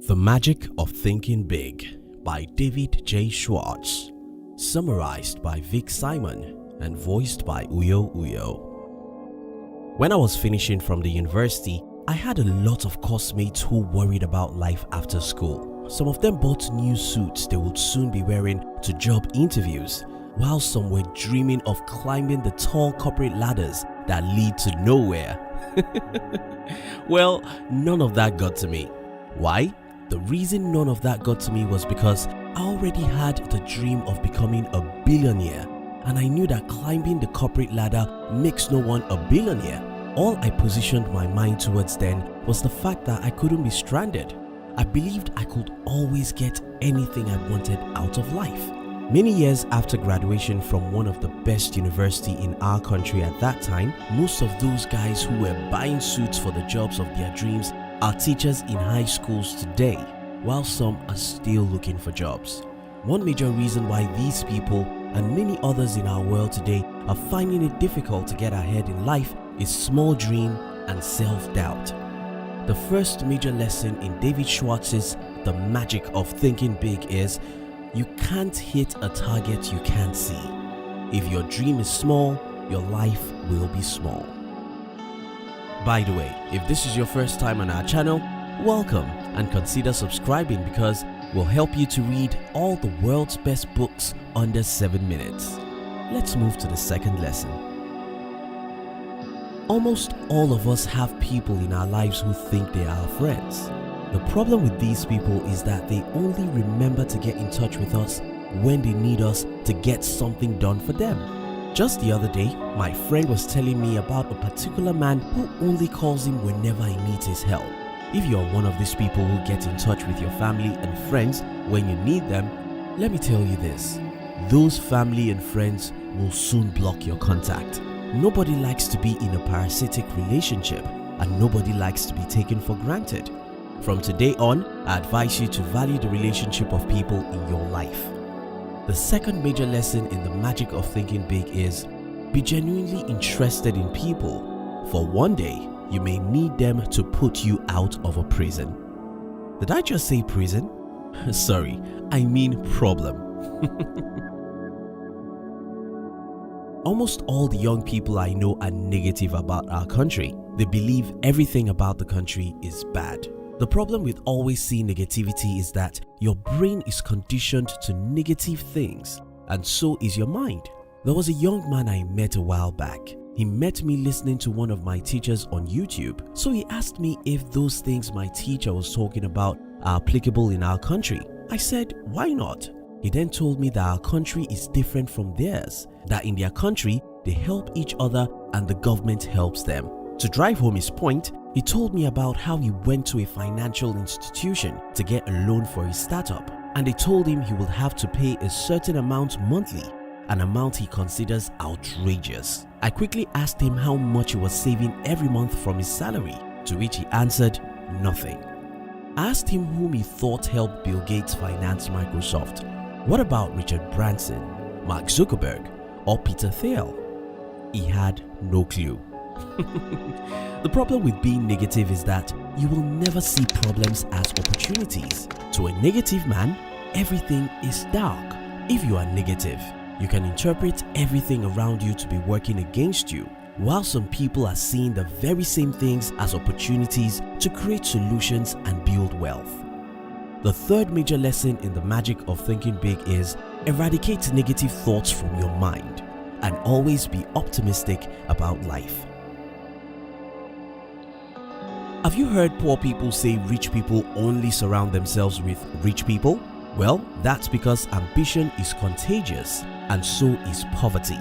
The Magic of Thinking Big by David J. Schwartz. Summarized by Vic Simon and voiced by Uyo Uyo. When I was finishing from the university, I had a lot of classmates who worried about life after school. Some of them bought new suits they would soon be wearing to job interviews, while some were dreaming of climbing the tall corporate ladders that lead to nowhere. Well, none of that got to me. Why? The reason none of that got to me was because I already had the dream of becoming a billionaire, and I knew that climbing the corporate ladder makes no one a billionaire. All I positioned my mind towards then was the fact that I couldn't be stranded. I believed I could always get anything I wanted out of life. Many years after graduation from one of the best universities in our country at that time, most of those guys who were buying suits for the jobs of their dreams are teachers in high schools today, while some are still looking for jobs. One major reason why these people and many others in our world today are finding it difficult to get ahead in life is small dream and self-doubt. The first major lesson in David Schwartz's The Magic of Thinking Big is you can't hit a target you can't see. If your dream is small, your life will be small. By the way, if this is your first time on our channel, welcome and consider subscribing because we'll help you to read all the world's best books under 7 minutes. Let's move to the second lesson. Almost all of us have people in our lives who think they are our friends. The problem with these people is that they only remember to get in touch with us when they need us to get something done for them. Just the other day, my friend was telling me about a particular man who only calls him whenever he needs his help. If you are one of these people who get in touch with your family and friends when you need them, let me tell you this: those family and friends will soon block your contact. Nobody likes to be in a parasitic relationship, and nobody likes to be taken for granted. From today on, I advise you to value the relationship of people in your life. The second major lesson in the magic of thinking big is be genuinely interested in people, for one day you may need them to put you out of a prison. Did I just say prison? Sorry, I mean problem. Almost all the young people I know are negative about our country. They believe everything about the country is bad. The problem with always seeing negativity is that your brain is conditioned to negative things, and so is your mind. There was a young man I met a while back. He met me listening to one of my teachers on YouTube, so he asked me if those things my teacher was talking about are applicable in our country. I said, why not? He then told me that our country is different from theirs, that in their country they help each other and the government helps them. To drive home his point, he told me about how he went to a financial institution to get a loan for his startup, and they told him he will have to pay a certain amount monthly, an amount he considers outrageous. I quickly asked him how much he was saving every month from his salary, to which he answered nothing. I asked him whom he thought helped Bill Gates finance Microsoft. What about Richard Branson, Mark Zuckerberg, or Peter Thiel? He had no clue. The problem with being negative is that you will never see problems as opportunities. To a negative man, everything is dark. If you are negative, you can interpret everything around you to be working against you, while some people are seeing the very same things as opportunities to create solutions and build wealth. The third major lesson in the magic of thinking big is eradicate negative thoughts from your mind and always be optimistic about life. Have you heard poor people say rich people only surround themselves with rich people? Well, that's because ambition is contagious, and so is poverty.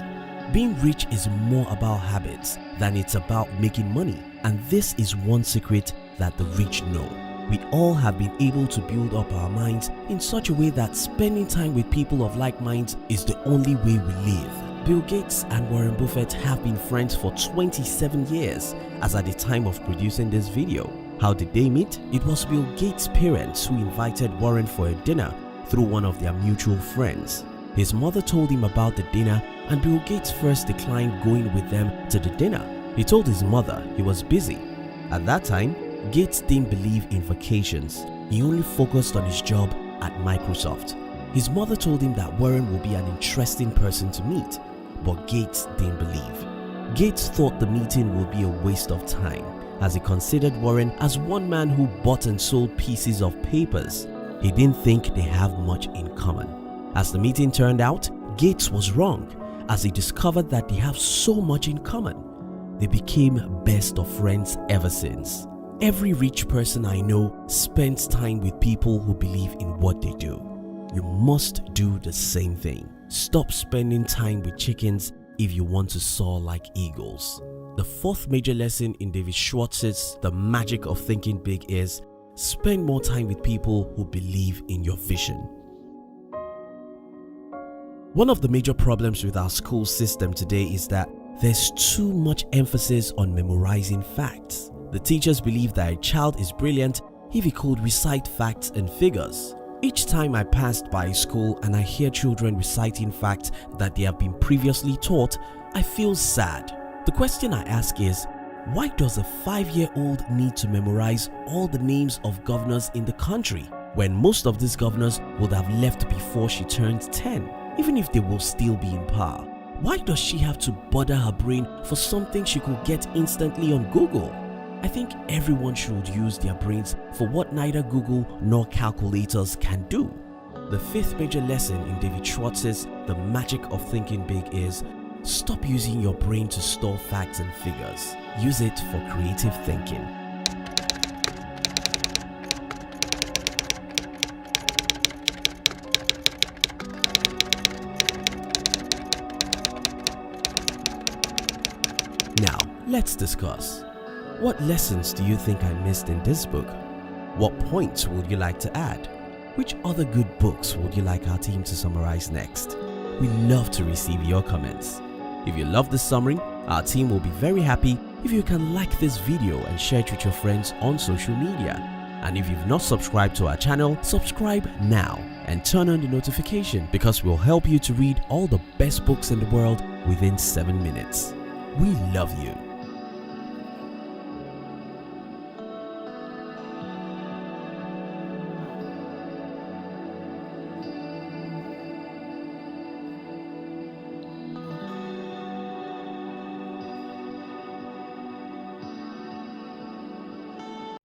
Being rich is more about habits than it's about making money, and this is one secret that the rich know. We all have been able to build up our minds in such a way that spending time with people of like minds is the only way we live. Bill Gates and Warren Buffett have been friends for 27 years as at the time of producing this video. How did they meet? It was Bill Gates' parents who invited Warren for a dinner through one of their mutual friends. His mother told him about the dinner, and Bill Gates first declined going with them to the dinner. He told his mother he was busy. At that time, Gates didn't believe in vacations, he only focused on his job at Microsoft. His mother told him that Warren would be an interesting person to meet, but Gates didn't believe. Gates thought the meeting would be a waste of time, as he considered Warren as one man who bought and sold pieces of papers. He didn't think they have much in common. As the meeting turned out, Gates was wrong, as he discovered that they have so much in common. They became best of friends ever since. Every rich person I know spends time with people who believe in what they do. You must do the same thing. Stop spending time with chickens if you want to soar like eagles. The fourth major lesson in David Schwartz's The Magic of Thinking Big is spend more time with people who believe in your vision. One of the major problems with our school system today is that there's too much emphasis on memorizing facts. The teachers believe that a child is brilliant if he could recite facts and figures. Each time I passed by a school and I hear children reciting facts that they have been previously taught, I feel sad. The question I ask is, why does a 5-year-old need to memorize all the names of governors in the country when most of these governors would have left before she turned 10, even if they will still be in power? Why does she have to bother her brain for something she could get instantly on Google? I think everyone should use their brains for what neither Google nor calculators can do. The fifth major lesson in David Schwartz's The Magic of Thinking Big is stop using your brain to store facts and figures. Use it for creative thinking. Now, let's discuss. What lessons do you think I missed in this book? What points would you like to add? Which other good books would you like our team to summarize next? We love to receive your comments. If you love this summary, our team will be very happy if you can like this video and share it with your friends on social media. And if you've not subscribed to our channel, subscribe now and turn on the notification, because we'll help you to read all the best books in the world within 7 minutes. We love you.